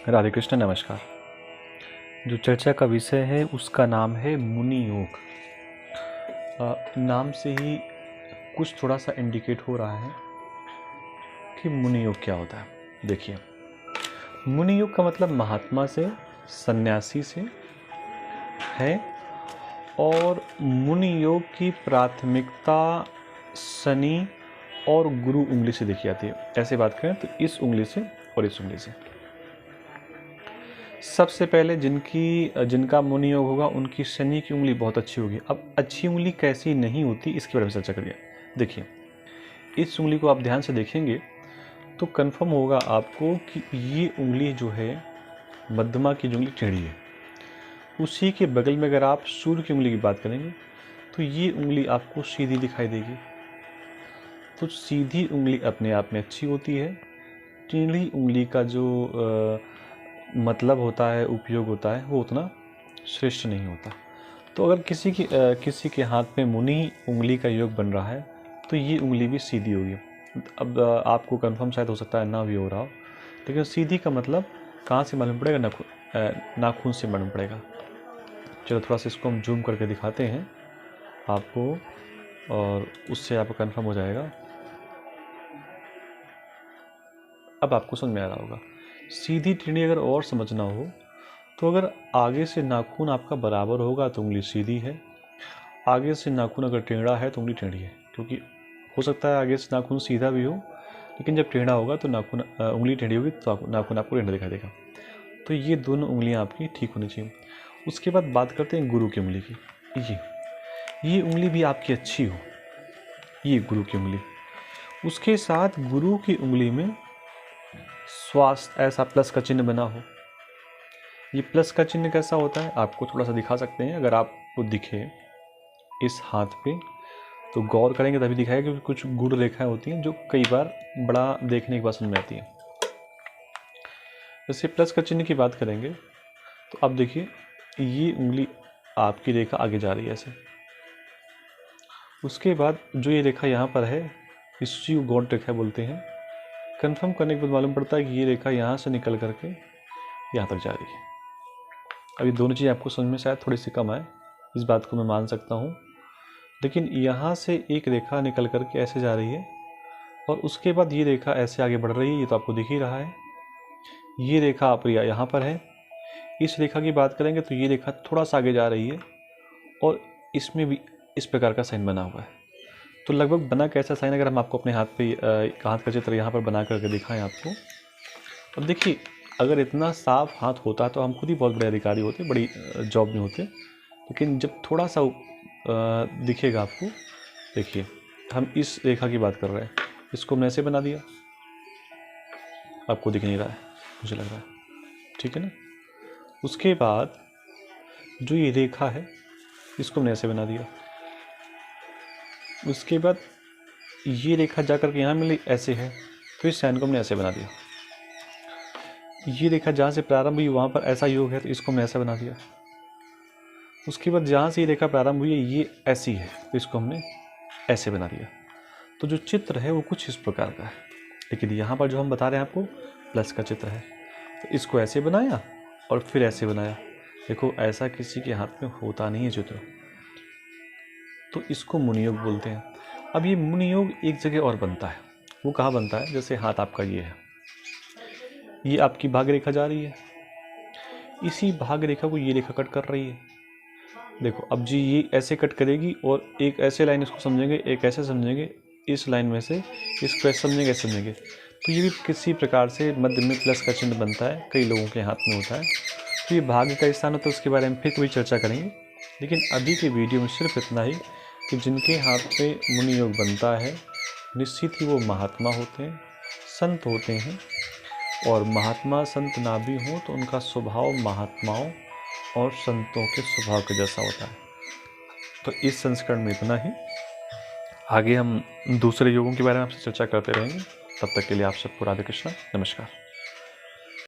राधे कृष्ण, नमस्कार। जो चर्चा का विषय है उसका नाम है मुनि योग। नाम से ही कुछ थोड़ा सा इंडिकेट हो रहा है कि मुनि योग क्या होता है। देखिए, मुनि योग का मतलब महात्मा से, सन्यासी से है। और मुनि योग की प्राथमिकता शनि और गुरु उंगली से देखी जाती है। ऐसे बात करें तो इस उंगली से और इस उंगली से। सबसे पहले जिनका मुनि योग होगा उनकी शनि की उंगली बहुत अच्छी होगी। अब अच्छी उंगली कैसी नहीं होती इसके बारे में चर्चा करिए। देखिए, इस उंगली को आप ध्यान से देखेंगे तो कंफर्म होगा आपको कि ये उंगली जो है मध्यमा की जो उंगली टेढ़ी है। उसी के बगल में अगर आप सूर्य की उंगली की बात करेंगे तो ये उंगली आपको सीधी दिखाई देगी। तो सीधी उंगली अपने आप में अच्छी होती है। टेढ़ी उंगली का जो मतलब होता है, उपयोग होता है, वो उतना श्रेष्ठ नहीं होता। तो अगर किसी के हाथ में मुनि उंगली का योग बन रहा है तो ये उंगली भी सीधी होगी। अब आपको कंफर्म शायद हो सकता है ना भी हो रहा हो, लेकिन सीधी का मतलब कहाँ से मालूम पड़ेगा? नाखून से मालूम पड़ेगा। चलो थोड़ा सा इसको हम जूम करके दिखाते हैं आपको, और उससे आपको कंफर्म हो जाएगा। अब आपको समझ में आ रहा होगा। सीधी टेढ़ी अगर और समझना हो तो अगर आगे से नाखून आपका बराबर होगा तो उंगली सीधी है, आगे से नाखून अगर टेढ़ा है तो उंगली टेढ़ी है। क्योंकि हो सकता है आगे से नाखून सीधा भी हो, लेकिन जब टेढ़ा होगा तो उंगली टेढ़ी होगी तो नाखून आपको टेढ़ा दिखाई देगा। तो ये दोनों उंगलियां आपकी ठीक होनी चाहिए। उसके बाद बात करते हैं गुरु की उंगली की। ये उंगली भी आपकी अच्छी हो, ये गुरु की उंगली। उसके साथ गुरु की उंगली में स्वास्थ्य ऐसा प्लस का चिन्ह बना हो। ये प्लस का चिन्ह कैसा होता है आपको थोड़ा सा दिखा सकते हैं। अगर आपको दिखे इस हाथ पे तो गौर करेंगे तभी दिखाएगा, क्योंकि कुछ गुड़ रेखाएं होती हैं जो कई बार बड़ा देखने के बाद समझ में आती हैं। जैसे प्लस का चिन्ह की बात करेंगे तो अब देखिए, ये उंगली आपकी रेखा आगे जा रही है ऐसे। उसके बाद जो ये रेखा यहाँ पर है इसी को गौड़ रेखा बोलते हैं। कंफर्म करने के बाद मालूम पड़ता है कि ये रेखा यहाँ से निकल करके यहाँ तक जा रही है। अभी दोनों चीज़ें आपको समझ में शायद थोड़ी सी कम आए, इस बात को मैं मान सकता हूँ। लेकिन यहाँ से एक रेखा निकल करके ऐसे जा रही है और उसके बाद ये रेखा ऐसे आगे बढ़ रही है, ये तो आपको दिख ही रहा है। ये रेखा आप यहाँ पर है। इस रेखा की बात करेंगे तो ये रेखा थोड़ा सा आगे जा रही है और इसमें भी इस प्रकार का साइन बना हुआ है। तो लगभग बना कैसा साइन, अगर हम आपको अपने हाथ का चित्र यहाँ पर बना करके दिखाएं आपको। अब देखिए, अगर इतना साफ हाथ होता तो हम खुद ही बहुत बड़े अधिकारी होते, बड़ी जॉब में होते। लेकिन जब थोड़ा सा दिखेगा आपको, देखिए हम इस रेखा की बात कर रहे हैं, इसको हमने ऐसे बना दिया, आपको दिख नहीं रहा है मुझे लग रहा है, ठीक है ना। उसके बाद जो ये रेखा है इसको हमने ऐसे बना दिया। उसके बाद ये रेखा जा करके यहाँ मिली ऐसे है, तो इस साइन को हमने ऐसे बना दिया। ये रेखा जहाँ से प्रारंभ हुई वहाँ पर ऐसा योग है तो इसको हमने ऐसा बना दिया। उसके बाद जहाँ से ये रेखा प्रारंभ हुई है ये ऐसी है तो इसको हमने ऐसे बना दिया। तो जो चित्र है वो कुछ इस प्रकार का है, लेकिन यहाँ पर जो हम बता रहे हैं आपको प्लस का चित्र है। तो इसको ऐसे बनाया और फिर ऐसे बनाया। देखो, ऐसा किसी के हाथ में होता नहीं है चित्र, तो इसको मुनि योग बोलते हैं। अब ये मुनि योग एक जगह और बनता है। वो कहाँ बनता है? जैसे हाथ आपका ये है, ये आपकी भाग रेखा जा रही है, इसी भाग रेखा को ये रेखा कट कर रही है। देखो, अब जी ये ऐसे कट करेगी और एक ऐसे लाइन इसको समझेंगे, एक ऐसे समझेंगे, इस लाइन में से इसको ऐसे समझेंगे, ऐसे समझेंगे। तो ये भी किसी प्रकार से मध्य में प्लस का चिन्ह बनता है, कई लोगों के हाथ में होता है। तो ये भाग्य का स्थान होता है, उसके बारे में फिर कभी चर्चा करेंगे। लेकिन अभी के वीडियो में सिर्फ इतना ही कि जिनके हाथ पे मुनि योग बनता है निश्चित ही वो महात्मा होते हैं, संत होते हैं। और महात्मा संत ना भी हों तो उनका स्वभाव महात्माओं और संतों के स्वभाव के जैसा होता है। तो इस संस्करण में इतना ही। आगे हम दूसरे योगों के बारे में आपसे चर्चा करते रहेंगे। तब तक के लिए आप सबको राधे कृष्णा, नमस्कार।